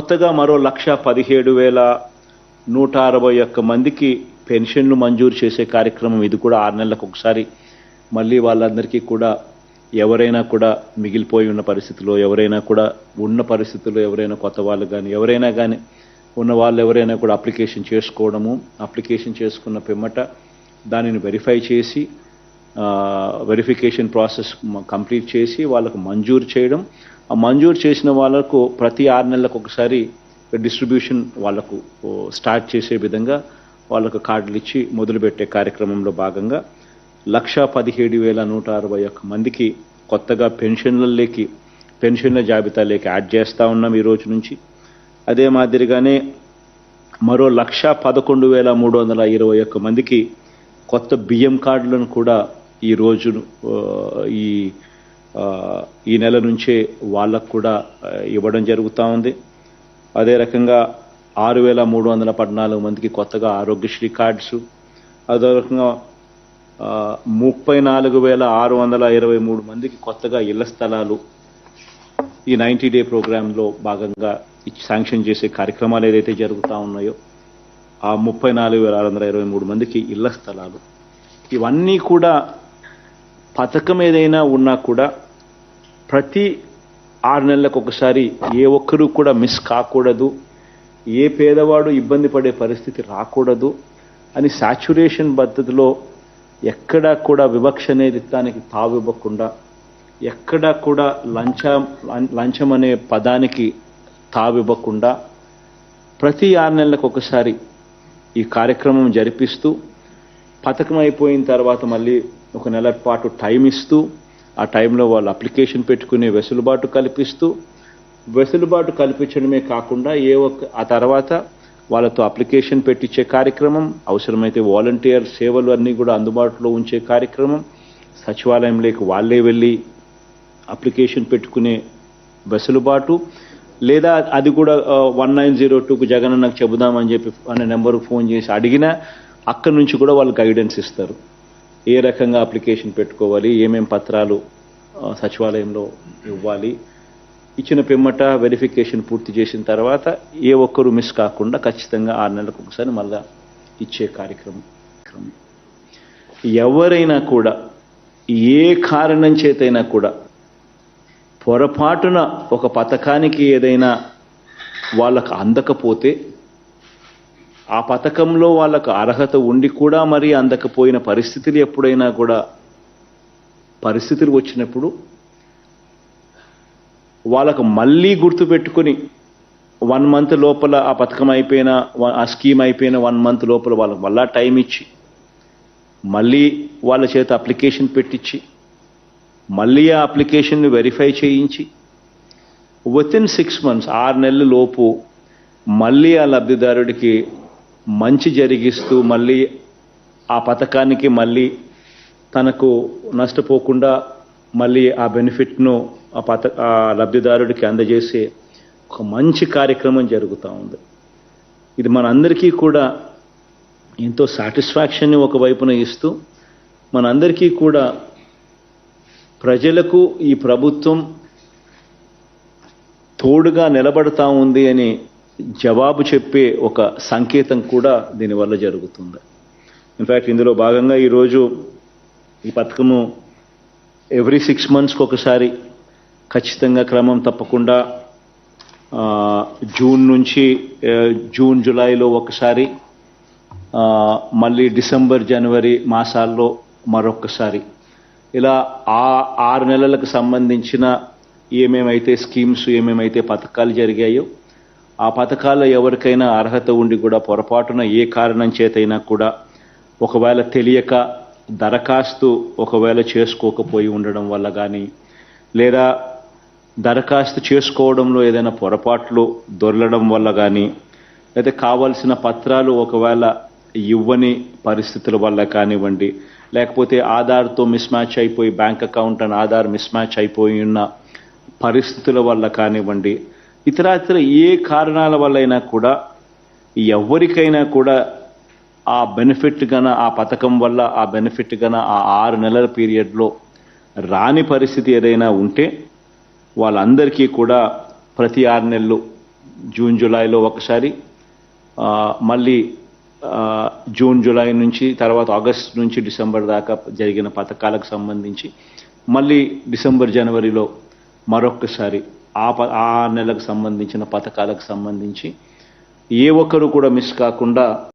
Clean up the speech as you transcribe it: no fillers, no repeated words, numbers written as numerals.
కొత్తగా మరో 1,17,161 మందికి పెన్షన్లు మంజూరు చేసే కార్యక్రమం. ఇది కూడా 6 నెలలకు ఒకసారి మళ్ళీ వాళ్ళందరికీ కూడా ఎవరైనా కూడా మిగిలిపోయి ఉన్న పరిస్థితిలో, ఎవరైనా కూడా ఉన్న పరిస్థితుల్లో, ఎవరైనా కొత్త వాళ్ళు కానీ ఎవరైనా కానీ ఉన్న వాళ్ళు ఎవరైనా కూడా అప్లికేషన్ చేసుకోవడము, అప్లికేషన్ చేసుకున్న పిమ్మట దానిని వెరిఫై చేసి వెరిఫికేషన్ ప్రాసెస్ కంప్లీట్ చేసి వాళ్ళకు మంజూరు చేయడం. ఆ మంజూరు చేసిన వాళ్ళకు ప్రతి 6 నెలలకు ఒకసారి డిస్ట్రిబ్యూషన్ వాళ్ళకు స్టార్ట్ చేసే విధంగా వాళ్ళకు కార్డులు ఇచ్చి మొదలుపెట్టే కార్యక్రమంలో భాగంగా 1,17,161 మందికి కొత్తగా పెన్షన్ల జాబితాలోకి యాడ్ చేస్తూ ఉన్నాం ఈ రోజు నుంచి. అదే మాదిరిగానే మరో 1,11,321 మందికి కొత్త బియ్యం కార్డులను కూడా ఈ రోజు ఈ నెల నుంచే వాళ్ళకు కూడా ఇవ్వడం జరుగుతూ ఉంది. అదే రకంగా 6,314 మందికి కొత్తగా ఆరోగ్యశ్రీ కార్డ్స్, అదే రకంగా 34,623 మందికి కొత్తగా ఇళ్ల స్థలాలు ఈ 90 డే ప్రోగ్రాంలో భాగంగా శాంక్షన్ చేసే కార్యక్రమాలు ఏదైతే జరుగుతూ ఉన్నాయో ఆ 34,623 మందికి ఇళ్ల స్థలాలు, ఇవన్నీ కూడా పథకం ఏదైనా ఉన్నా కూడా ప్రతి 6 నెలలకు ఒకసారి ఏ ఒక్కరూ కూడా మిస్ కాకూడదు, ఏ పేదవాడు ఇబ్బంది పడే పరిస్థితి రాకూడదు అని సాచ్యురేషన్ పద్ధతిలో ఎక్కడా కూడా వివక్ష అనేది దానికి తావివ్వకుండా, ఎక్కడా కూడా లంచం అనే పదానికి తావివ్వకుండా ప్రతి 6 నెలలకు ఒకసారి ఈ కార్యక్రమం జరిపిస్తూ పథకం అయిపోయిన తర్వాత మళ్ళీ 1 నెల పాటు టైం ఇస్తూ ఆ టైంలో వాళ్ళు అప్లికేషన్ పెట్టుకునే వెసులుబాటు కల్పించడమే కాకుండా ఆ తర్వాత వాళ్ళతో అప్లికేషన్ పెట్టించే కార్యక్రమం, అవసరమైతే వాలంటీర్ సేవలు అన్నీ కూడా అందుబాటులో ఉంచే కార్యక్రమం, సచివాలయంలోకి వాళ్ళే వెళ్ళి అప్లికేషన్ పెట్టుకునే వెసులుబాటు, లేదా అది కూడా 1902కు జగనన్నకు చెబుదామని చెప్పి అనే నెంబర్కు ఫోన్ చేసి అడిగినా అక్కడి నుంచి కూడా వాళ్ళు గైడెన్స్ ఇస్తారు. ఏ రకంగా అప్లికేషన్ పెట్టుకోవాలి, ఏమేం పత్రాలు సచివాలయంలో ఇవ్వాలి, ఇచ్చిన పిమ్మట వెరిఫికేషన్ పూర్తి చేసిన తర్వాత ఏ ఒక్కరూ మిస్ కాకుండా ఖచ్చితంగా 6 నెలలకు ఒకసారి మళ్ళా ఇచ్చే కార్యక్రమం. ఎవరైనా కూడా ఏ కారణం చేతైనా కూడా పొరపాటున ఒక పథకానికి ఏదైనా వాళ్ళకు అందకపోతే, ఆ పథకంలో వాళ్ళకు అర్హత ఉండి కూడా మరి అందకపోయిన పరిస్థితులు ఎప్పుడైనా కూడా పరిస్థితులు వచ్చినప్పుడు వాళ్ళకు మళ్ళీ గుర్తుపెట్టుకుని 1 మంత్ లోపల ఆ పథకం అయిపోయిన ఆ స్కీమ్ అయిపోయిన 1 మంత్ లోపల వాళ్ళకు మళ్ళా టైం ఇచ్చి మళ్ళీ వాళ్ళ చేత అప్లికేషన్ పెట్టించి మళ్ళీ ఆ అప్లికేషన్ని వెరిఫై చేయించి వితిన్ 6 months 6 నెలల లోపు మళ్ళీ ఆ లబ్ధిదారుడికి మంచి జరిగిస్తూ మళ్ళీ ఆ పథకానికి మళ్ళీ తనకు నష్టపోకుండా మళ్ళీ ఆ బెనిఫిట్ను ఆ లబ్ధిదారుడికి అందజేసే ఒక మంచి కార్యక్రమం జరుగుతూ ఉంది. ఇది మనందరికీ కూడా ఎంతో సాటిస్ఫాక్షన్ని ఒకవైపున ఇస్తూ మనందరికీ కూడా ప్రజలకు ఈ ప్రభుత్వం తోడుగా నిలబడతా ఉంది అని జవాబు చెప్పే ఒక సంకేతం కూడా దీనివల్ల జరుగుతుంది. ఇన్ఫ్యాక్ట్ ఇందులో భాగంగా ఈరోజు ఈ పథకము ఎవ్రీ 6 monthsకి ఒకసారి ఖచ్చితంగా క్రమం తప్పకుండా జూన్ జూలైలో ఒకసారి, మళ్ళీ డిసెంబర్ జనవరి మాసాల్లో మరొకసారి, ఇలా 6 నెలలకు సంబంధించిన ఏమేమైతే స్కీమ్స్ ఏమేమైతే పథకాలు జరిగాయో ఆ పథకాల్లో ఎవరికైనా అర్హత ఉండి కూడా పొరపాటున ఏ కారణం చేతైనా కూడా ఒకవేళ తెలియక దరఖాస్తు ఒకవేళ చేసుకోకపోయి ఉండడం వల్ల కానీ, లేదా దరఖాస్తు చేసుకోవడంలో ఏదైనా పొరపాట్లు దొరలడం వల్ల కానీ, లేదా కావాల్సిన పత్రాలు ఒకవేళ ఇవ్వని పరిస్థితుల వల్ల కానివ్వండి, లేకపోతే ఆధార్తో మిస్ మ్యాచ్ అయిపోయి bank account and Aadhaar miss match అయిపోయి ఉన్న పరిస్థితుల వల్ల కానివ్వండి, ఇతర ఏ కారణాల వల్లైనా కూడా ఎవరికైనా కూడా ఆ బెనిఫిట్ గన ఆ పథకం వల్ల ఆ బెనిఫిట్ గన ఆ 6 నెలల పీరియడ్లో రాని పరిస్థితి ఏదైనా ఉంటే వాళ్ళందరికీ కూడా ప్రతి 6 నెలలు జూన్ జూలైలో ఒకసారి, మళ్ళీ జూన్ జూలై నుంచి తర్వాత ఆగస్ట్ నుంచి డిసెంబర్ దాకా జరిగిన పథకాలకు సంబంధించి మళ్ళీ డిసెంబర్ జనవరిలో మరొక్కసారి ఆ నెలకు సంబంధించిన పథకాలకు సంబంధించి ఏ ఒక్కరు కూడా మిస్ కాకుండా